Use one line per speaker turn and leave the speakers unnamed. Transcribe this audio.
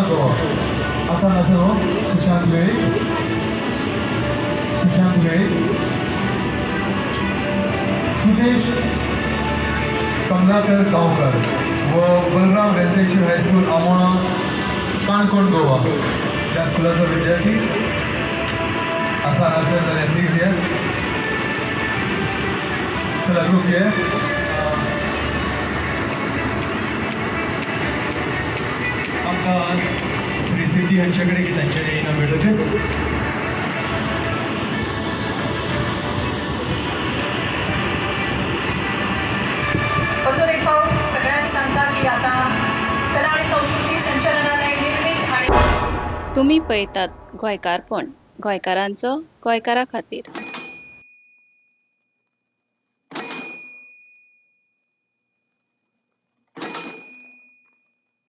गोवा असा नसो सुशांत वेळी सुदेश कमलाकर गांवकर व बलराम रेसिडेन्शियल हायस्कूल आमोणा काणकोण गोवा या स्कुलाचो विद्यार्थी असा नसेल जाल्यार प्लीज या चला ग्रुप घे आमकां श्री सिद्धी हांचे कडेन तांचे इनाम मेळटलें.
परतून एक फावट सगळ्यांक सांगता की आता कला आणि संस्कृती संचालनालय निर्मीत आणि
तुम्ही पळयतात गोंयकारपण, गोंयकारांचो गोंयकारा खातीर.